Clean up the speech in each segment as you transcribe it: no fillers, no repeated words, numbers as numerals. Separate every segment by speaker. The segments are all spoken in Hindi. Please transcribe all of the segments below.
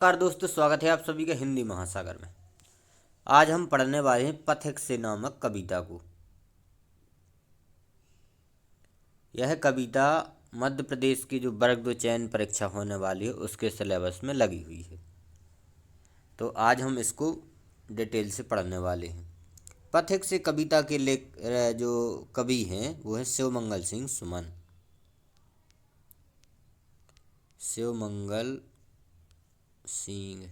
Speaker 1: नमस्कार दोस्तों, स्वागत है आप सभी का हिंदी महासागर में। आज हम पढ़ने वाले हैं पथिक से नामक कविता को। यह कविता मध्य प्रदेश की जो वर्ग 2 चयन परीक्षा होने वाली है उसके सिलेबस में लगी हुई है। तो आज हम इसको डिटेल से पढ़ने वाले हैं। पथिक से कविता के जो कवि हैं वो है शिवमंगल सिंह सुमन। शिवमंगल सिंह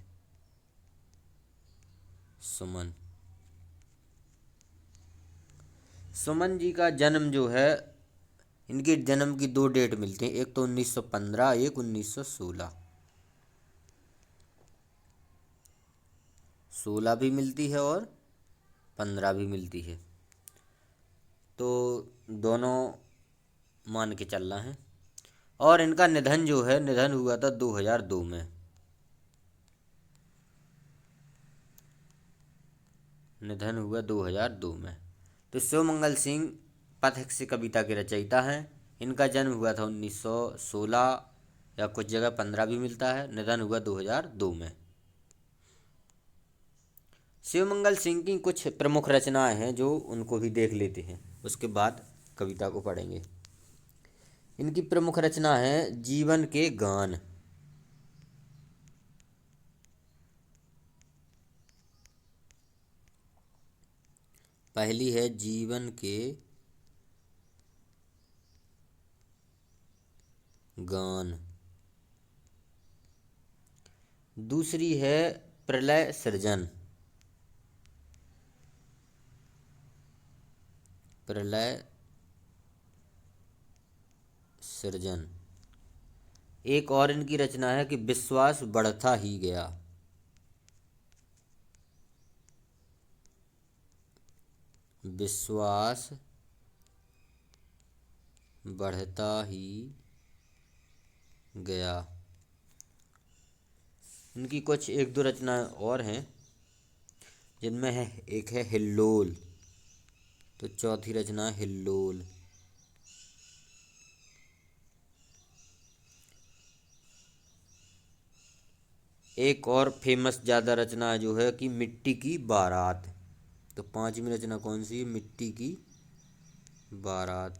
Speaker 1: सुमन। सुमन जी का जन्म जो है, इनके जन्म की दो डेट मिलती हैं, एक तो 1915, एक 1916। 16 भी मिलती है और 15 भी मिलती है, तो दोनों मान के चलना है। और इनका निधन जो है, निधन हुआ था 2002 में। निधन हुआ 2002 में। तो शिवमंगल सिंह पथिक से कविता के रचयिता हैं। इनका जन्म हुआ था 1916 या कुछ जगह 15 भी मिलता है। निधन हुआ 2002 में। शिवमंगल सिंह की कुछ प्रमुख रचनाएं हैं जो उनको भी देख लेते हैं, उसके बाद कविता को पढ़ेंगे। इनकी प्रमुख रचना है जीवन के गान। पहली है जीवन के गान। दूसरी है प्रलय सृजन। प्रलय सृजन। एक और इनकी रचना है कि विश्वास बढ़ता ही गया। विश्वास बढ़ता ही गया। इनकी कुछ एक दो रचनाएं और हैं जिनमें है, एक है हिल्लोल। तो चौथी रचना है हिल्लोल। एक और फेमस ज़्यादा रचना जो है कि मिट्टी की बारात। तो पांचवी रचना कौन सी है? मिट्टी की बारात।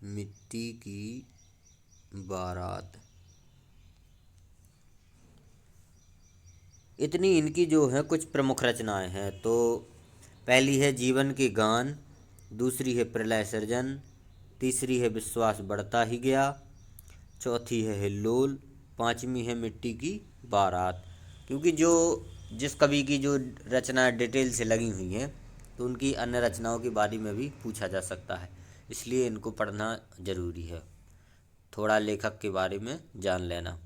Speaker 1: मिट्टी की बारात। इतनी इनकी जो है कुछ प्रमुख रचनाएं हैं। तो पहली है जीवन के गान, दूसरी है प्रलय सृजन, तीसरी है विश्वास बढ़ता ही गया, चौथी है हिल्लोल, पांचवी है मिट्टी की बारात। क्योंकि जो जिस कवि की जो रचना डिटेल से लगी हुई हैं तो उनकी अन्य रचनाओं के बारे में भी पूछा जा सकता है, इसलिए इनको पढ़ना ज़रूरी है, थोड़ा लेखक के बारे में जान लेना।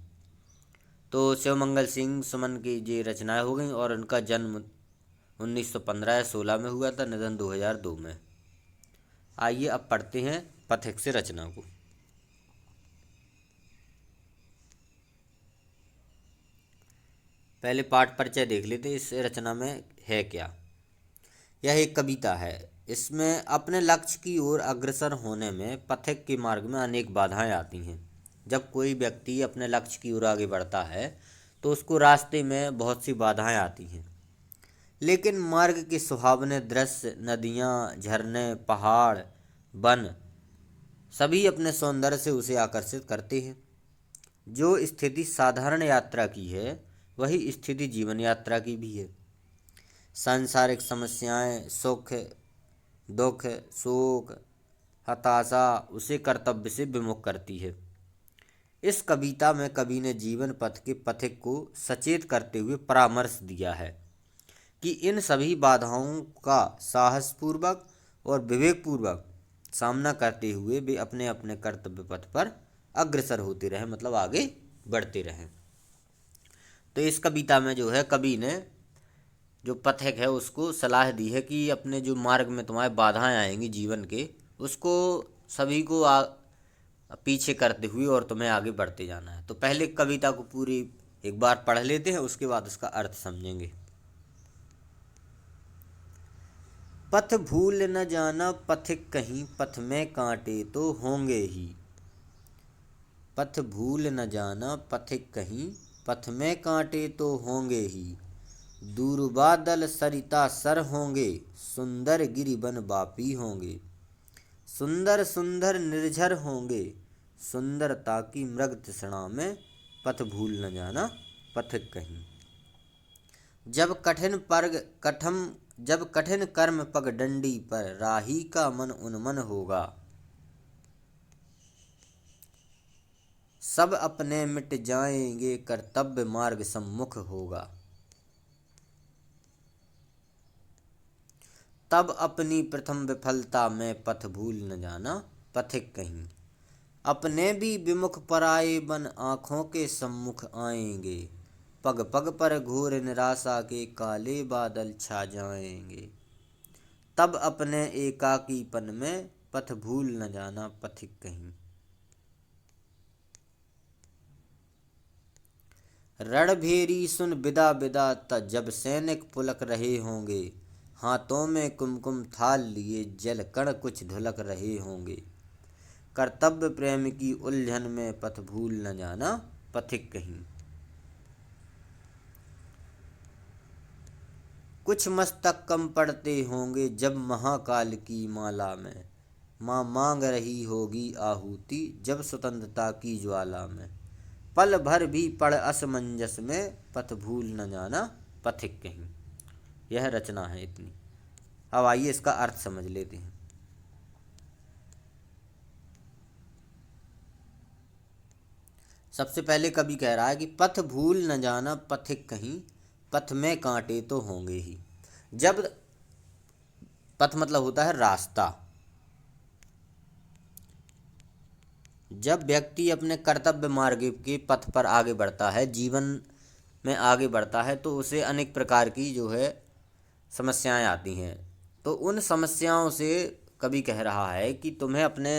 Speaker 1: तो शिवमंगल सिंह सुमन की ये रचनाएं हो गई और उनका जन्म 1915 या 16 में हुआ था, निधन 2002 में। आइए अब पढ़ते हैं पथिक से रचना को। पहले पाठ परिचय देख लेते हैं, इस रचना में है क्या। यह एक कविता है। इसमें अपने लक्ष्य की ओर अग्रसर होने में पथिक के मार्ग में अनेक बाधाएं आती हैं। जब कोई व्यक्ति अपने लक्ष्य की ओर आगे बढ़ता है तो उसको रास्ते में बहुत सी बाधाएं आती हैं, लेकिन मार्ग के सुहावने दृश्य, नदियाँ, झरने, पहाड़, वन सभी अपने सौंदर्य से उसे आकर्षित करते हैं। जो स्थिति साधारण यात्रा की है वही स्थिति जीवन यात्रा की भी है। सांसारिक समस्याएं, सुख दुख, शोक, हताशा उसे कर्तव्य से विमुख करती है। इस कविता में कवि ने जीवन पथ के पथिक को सचेत करते हुए परामर्श दिया है कि इन सभी बाधाओं का साहसपूर्वक और विवेकपूर्वक सामना करते हुए वे अपने अपने कर्तव्य पथ पर अग्रसर होते रहें, मतलब आगे बढ़ते रहें। तो इस कविता में जो है कवि ने जो पथिक है उसको सलाह दी है कि अपने जो मार्ग में तुम्हारे बाधाएं आएंगी जीवन के, उसको सभी को पीछे करते हुए और तुम्हें आगे बढ़ते जाना है। तो पहले कविता को पूरी एक बार पढ़ लेते हैं, उसके बाद उसका अर्थ समझेंगे। पथ भूल न जाना पथिक कहीं, पथ में कांटे तो होंगे ही। पथ भूल न जाना पथिक कहीं, पथ में कांटे तो होंगे ही। दूर बादल सरिता सर होंगे, सुंदर गिरि वन बापी होंगे। सुंदर सुंदर निर्झर होंगे, सुंदरता की मृग तृष्णा में, पथ भूल न जाना पथिक कहीं। जब कठिन कर्म पगडंडी पर, राही का मन उन्मन होगा। सब अपने मिट जाएंगे, कर्तव्य मार्ग सम्मुख होगा। तब अपनी प्रथम विफलता में, पथ भूल न जाना पथिक कहीं। अपने भी विमुख पराए बन, आँखों के सम्मुख आएंगे। पग पग पर घोर निराशा के, काले बादल छा जाएंगे। तब अपने एकाकीपन में, पथ भूल न जाना पथिक कहीं। रणभेरी सुन विदा विदा, जब सैनिक पुलक रहे होंगे। हाथों में कुमकुम थाल लिए, जल कण कुछ धुलक रहे होंगे। कर्तव्य प्रेम की उलझन में, पथ भूल न जाना पथिक कहीं। कुछ मस्तक कम पड़ते होंगे, जब महाकाल की माला में। माँ मांग रही होगी आहुति, जब स्वतंत्रता की ज्वाला में। पल भर भी पड़ असमंजस में, पथ भूल न जाना पथिक कहीं। यह रचना है इतनी। अब आइए इसका अर्थ समझ लेते हैं। सबसे पहले कवि कह रहा है कि पथ भूल न जाना पथिक कहीं, पथ में कांटे तो होंगे ही। जब पथ मतलब होता है रास्ता, जब व्यक्ति अपने कर्तव्य मार्ग के पथ पर आगे बढ़ता है, जीवन में आगे बढ़ता है, तो उसे अनेक प्रकार की जो है समस्याएं आती हैं। तो उन समस्याओं से कवि कह रहा है कि तुम्हें अपने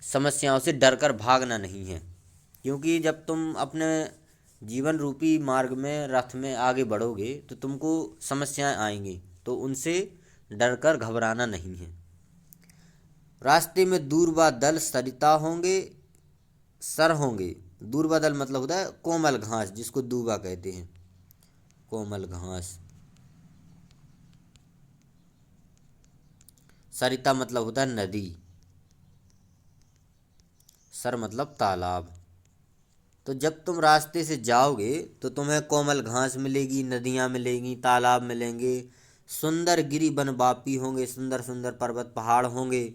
Speaker 1: समस्याओं से डरकर भागना नहीं है, क्योंकि जब तुम अपने जीवन रूपी मार्ग में रथ में आगे बढ़ोगे तो तुमको समस्याएं आएंगी, तो उनसे डरकर घबराना नहीं है। रास्ते में दूरबा दल सरिता होंगे, सर होंगे। दूरबा दल मतलब होता है कोमल घास, जिसको दूबा कहते हैं, कोमल घास। सरिता मतलब होता है नदी, सर मतलब तालाब। तो जब तुम रास्ते से जाओगे तो तुम्हें कोमल घास मिलेगी, नदियाँ मिलेंगी, तालाब मिलेंगे, सुंदर गिरि वन बापी होंगे, सुंदर सुंदर पर्वत पहाड़ होंगे,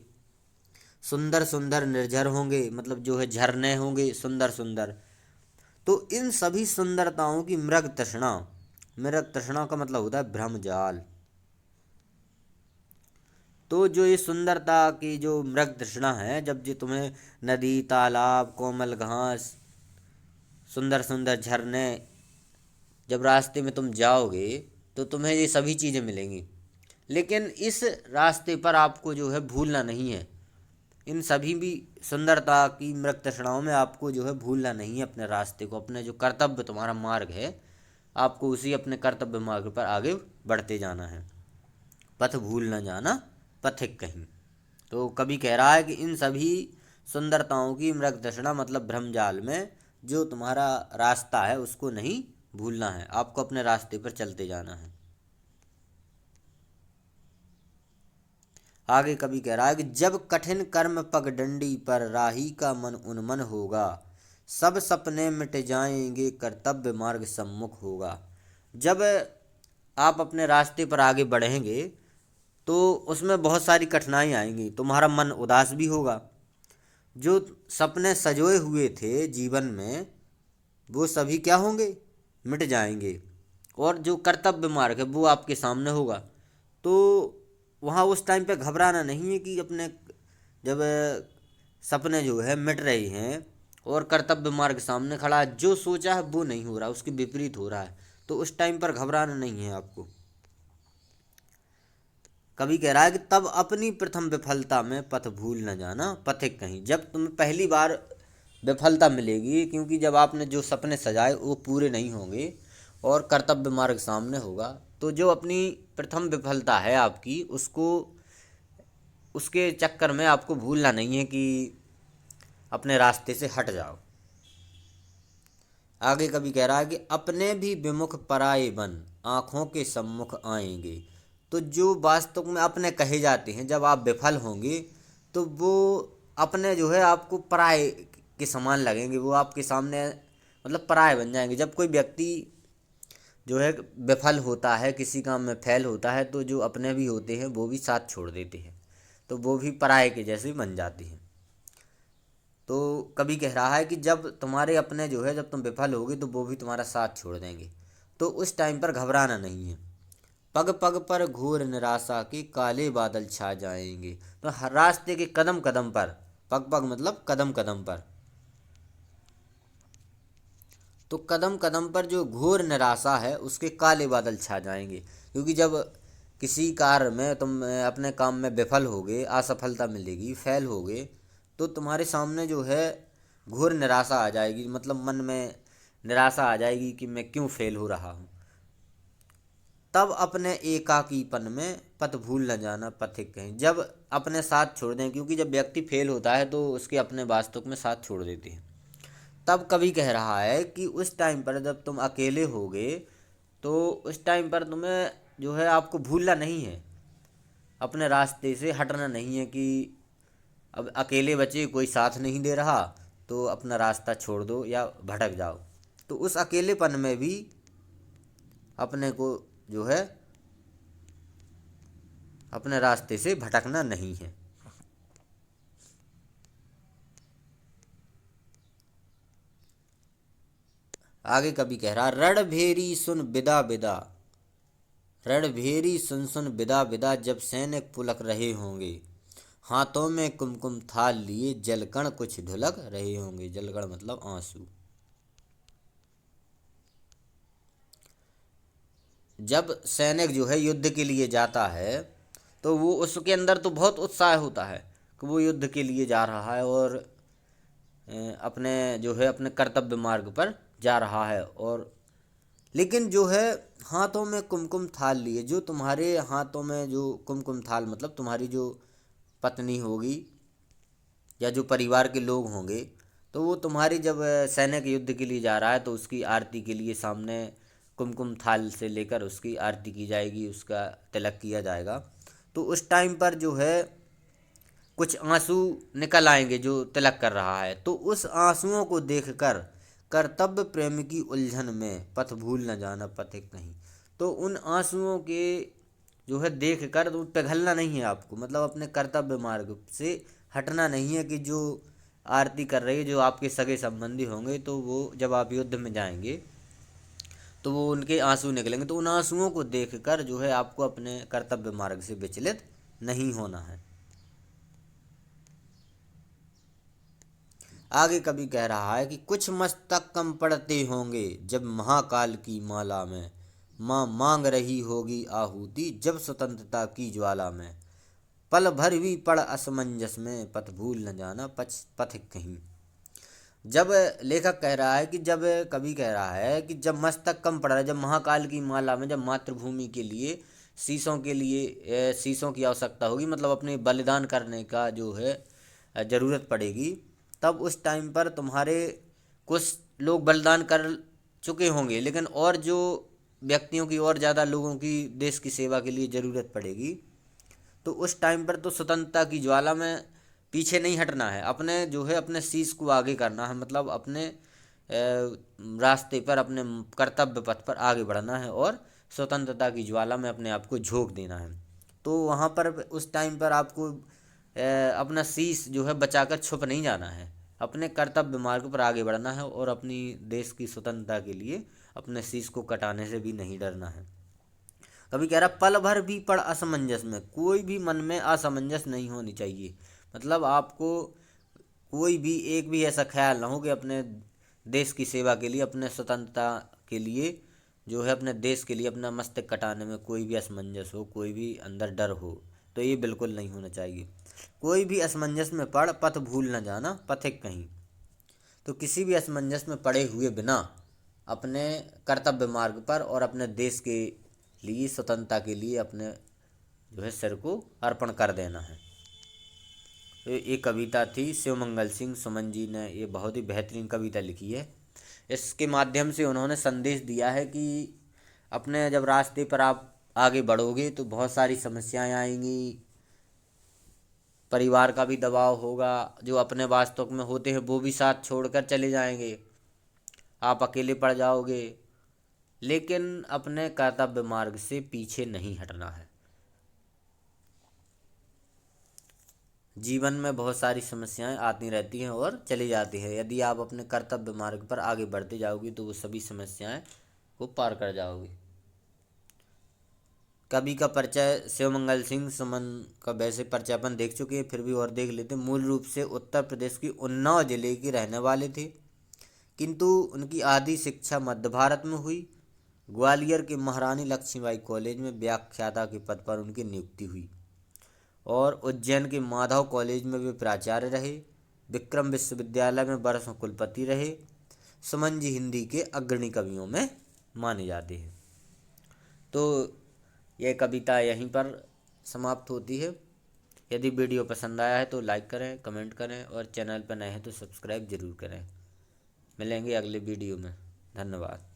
Speaker 1: सुंदर सुंदर निर्झर होंगे, मतलब जो है झरने होंगे सुंदर सुंदर। तो इन सभी सुंदरताओं की मृग तृष्णा, मृग तृष्णा का मतलब होता है भ्रमजाल। तो जो ये सुंदरता की जो मृग तृष्णा है, जब जो तुम्हें नदी, तालाब, कोमल घास, सुंदर सुंदर झरने, जब रास्ते में तुम जाओगे तो तुम्हें ये सभी चीज़ें मिलेंगी। लेकिन इस रास्ते पर आपको जो है भूलना नहीं है, इन सभी भी सुंदरता की मृग तृष्णाओं में आपको जो है भूलना नहीं है अपने रास्ते को, अपने जो कर्तव्य तुम्हारा मार्ग है, आपको उसी अपने कर्तव्य मार्ग पर आगे बढ़ते जाना है। पथ भूल न जाना पथिक कहीं। तो कवि कह रहा है कि इन सभी सुंदरताओं की मृग तृष्णा मतलब भ्रमजाल में जो तुम्हारा रास्ता है उसको नहीं भूलना है, आपको अपने रास्ते पर चलते जाना है। आगे कवि कह रहा है कि जब कठिन कर्म पगडंडी पर, राही का मन उन्मन होगा। सब सपने मिट जाएंगे, कर्तव्य मार्ग सम्मुख होगा। जब आप अपने रास्ते पर आगे बढ़ेंगे तो उसमें बहुत सारी कठिनाई आएंगी, तुम्हारा मन उदास भी होगा। जो सपने सजोए हुए थे जीवन में वो सभी क्या होंगे, मिट जाएंगे, और जो कर्तव्य मार्ग है वो आपके सामने होगा। तो वहाँ उस टाइम पे घबराना नहीं है कि अपने जब सपने जो है मिट रहे हैं और कर्तव्य मार्ग सामने खड़ा है, जो सोचा है वो नहीं हो रहा, उसके विपरीत हो रहा है, तो उस टाइम पर घबराना नहीं है आपको। कवि कह रहा है कि तब अपनी प्रथम विफलता में, पथ भूल न जाना पथिक कहीं। जब तुम्हें पहली बार विफलता मिलेगी, क्योंकि जब आपने जो सपने सजाए वो पूरे नहीं होंगे और कर्तव्य मार्ग सामने होगा, तो जो अपनी प्रथम विफलता है आपकी, उसको उसके चक्कर में आपको भूलना नहीं है कि अपने रास्ते से हट जाओ। आगे कभी कह रहा है कि अपने भी विमुख पराये बन आँखों के सम्मुख आएंगे। तो जो वास्तव में अपने कहे जाते हैं, जब आप विफल होंगे तो वो अपने जो है आपको पराये के समान लगेंगे, वो आपके सामने मतलब पराये बन जाएंगे। जब कोई व्यक्ति जो है विफल होता है, किसी काम में फेल होता है, तो जो अपने भी होते हैं वो भी साथ छोड़ देते हैं, तो वो भी पराये के जैसे बन जाते हैं। तो कभी कह रहा है कि जब तुम्हारे अपने जो है, जब तुम विफल होगे तो वो भी तुम्हारा साथ छोड़ देंगे, तो उस टाइम पर घबराना नहीं है। पग पग पर घोर निराशा के काले बादल छा जाएंगे। तो हर रास्ते के कदम कदम पर, पग पग मतलब कदम कदम पर, तो कदम कदम पर जो घोर निराशा है उसके काले बादल छा जाएंगे। क्योंकि जब किसी कार्य में तुम अपने काम में विफल होगे, असफलता मिलेगी, फेल होगे, तो तुम्हारे सामने जो है घोर निराशा आ जाएगी, मतलब मन में निराशा आ जाएगी कि मैं क्यों फेल हो रहा हूँ। तब अपने एकाकीपन में पथ भूल न जाना पथिक कहीं। जब अपने साथ छोड़ दें, क्योंकि जब व्यक्ति फेल होता है तो उसके अपने वास्तव में साथ छोड़ देते हैं। तब कवि कह रहा है कि उस टाइम पर जब तुम अकेले होगे, तो उस टाइम पर तुम्हें जो है आपको भूलना नहीं है, अपने रास्ते से हटना नहीं है कि अब अकेले बचे, कोई साथ नहीं दे रहा, तो अपना रास्ता छोड़ दो या भटक जाओ। तो उस अकेलेपन में भी अपने को जो है अपने रास्ते से भटकना नहीं है। आगे कभी कह रहा, रणभेरी सुन बिदा बिदा, रणभेरी सुन सुन बिदा बिदा, जब सैनिक पुलक रहे होंगे, हाथों में कुमकुम थाल लिए जलकण कुछ ढुलक रहे होंगे। जलकण मतलब आंसू। जब सैनिक जो है युद्ध के लिए जाता है, तो वो उसके अंदर तो बहुत उत्साह होता है कि वो युद्ध के लिए जा रहा है और अपने जो है अपने कर्तव्य मार्ग पर जा रहा है। और लेकिन जो है हाथों में कुमकुम थाल लिए, जो तुम्हारे हाथों में जो कुमकुम थाल मतलब तुम्हारी जो पत्नी होगी या जो परिवार के लोग होंगे, तो वो तुम्हारी जब सैनिक युद्ध के लिए जा रहा है तो उसकी आरती के लिए सामने कुमकुम थाल से लेकर उसकी आरती की जाएगी, उसका तिलक किया जाएगा। तो उस टाइम पर जो है कुछ आंसू निकल आएंगे जो तिलक कर रहा है, तो उस आंसुओं को देखकर कर्तव्य प्रेम की उलझन में पथ भूल न जाना पथिक नहीं। तो उन आंसुओं के जो है देख कर तो पिघलना नहीं है आपको, मतलब अपने कर्तव्य मार्ग से हटना नहीं है कि जो आरती कर रही है, जो आपके सगे संबंधी होंगे, तो वो जब आप युद्ध में जाएंगे तो वो उनके आंसू निकलेंगे, तो उन आंसुओं को देखकर जो है आपको अपने कर्तव्य मार्ग से विचलित नहीं होना है। आगे कभी कह रहा है कि कुछ मस्तक कम पड़ते होंगे जब महाकाल की माला में, माँ मांग रही होगी आहुति जब स्वतंत्रता की ज्वाला में, पल भर भी पड़ असमंजस में पथ भूल न जाना पथ कहीं। जब लेखक कह रहा है कि जब कवि कह रहा है कि जब मस्तक कम पड़ रहा है, जब महाकाल की माला में, जब मातृभूमि के लिए शीशों के लिए शीशों की आवश्यकता होगी, मतलब अपने बलिदान करने का जो है ज़रूरत पड़ेगी, तब उस टाइम पर तुम्हारे कुछ लोग बलिदान कर चुके होंगे, लेकिन और जो व्यक्तियों की और ज़्यादा लोगों की देश की सेवा के लिए ज़रूरत पड़ेगी, तो उस टाइम पर तो स्वतंत्रता की ज्वाला में पीछे नहीं हटना है, अपने जो है अपने शीश को आगे करना है, मतलब अपने रास्ते पर, अपने कर्तव्य पथ पर आगे बढ़ना है और स्वतंत्रता की ज्वाला में अपने आप को झोंक देना है। तो वहाँ पर उस टाइम पर आपको अपना शीश जो है बचाकर छुप नहीं जाना है, अपने कर्तव्य मार्ग पर आगे बढ़ना है और अपनी देश की स्वतंत्रता के लिए अपने शीश को कटाने से भी नहीं डरना है। कभी कह रहा पल भर भी पड़ असमंजस में, कोई भी मन में असमंजस नहीं होनी चाहिए, मतलब आपको कोई भी एक भी ऐसा ख्याल ना हो कि अपने देश की सेवा के लिए, अपने स्वतंत्रता के लिए जो है, अपने देश के लिए अपना मस्तक कटाने में कोई भी असमंजस हो, कोई भी अंदर डर हो, तो ये बिल्कुल नहीं होना चाहिए। कोई भी असमंजस में पड़ पथ भूल न जाना पथिक कहीं। तो किसी भी असमंजस में पड़े हुए बिना अपने कर्तव्य मार्ग पर और अपने देश के लिए, स्वतंत्रता के लिए अपने जो है सिर को अर्पण कर देना है। ये कविता थी शिवमंगल सिंह सुमन जी ने, ये बहुत ही बेहतरीन कविता लिखी है। इसके माध्यम से उन्होंने संदेश दिया है कि अपने जब रास्ते पर आप आगे बढ़ोगे तो बहुत सारी समस्याएं आएंगी, परिवार का भी दबाव होगा, जो अपने वास्तव में होते हैं वो भी साथ छोड़कर चले जाएंगे, आप अकेले पड़ जाओगे, लेकिन अपने कर्तव्य मार्ग से पीछे नहीं हटना है। जीवन में बहुत सारी समस्याएं आती रहती हैं और चली जाती हैं, यदि आप अपने कर्तव्य मार्ग पर आगे बढ़ते जाओगे तो वो सभी समस्याएं को पार कर जाओगे। कवि का परिचय शिवमंगल सिंह सुमन का वैसे परिचय अपन देख चुके हैं, फिर भी और देख लेते हैं। मूल रूप से उत्तर प्रदेश की उन्नाव जिले के रहने वाले थे, किंतु उनकी आधी शिक्षा मध्य भारत में हुई। ग्वालियर के महारानी लक्ष्मीबाई कॉलेज में व्याख्याता के पद पर उनकी नियुक्ति हुई और उज्जैन के माधव कॉलेज में वे प्राचार्य रहे। विक्रम विश्वविद्यालय में वर्षों कुलपति रहे। सुमन जी हिंदी के अग्रणी कवियों में माने जाते हैं। तो यह कविता यहीं पर समाप्त होती है। यदि वीडियो पसंद आया है तो लाइक करें, कमेंट करें और चैनल पर नए हैं तो सब्सक्राइब जरूर करें। मिलेंगे अगले वीडियो में। धन्यवाद।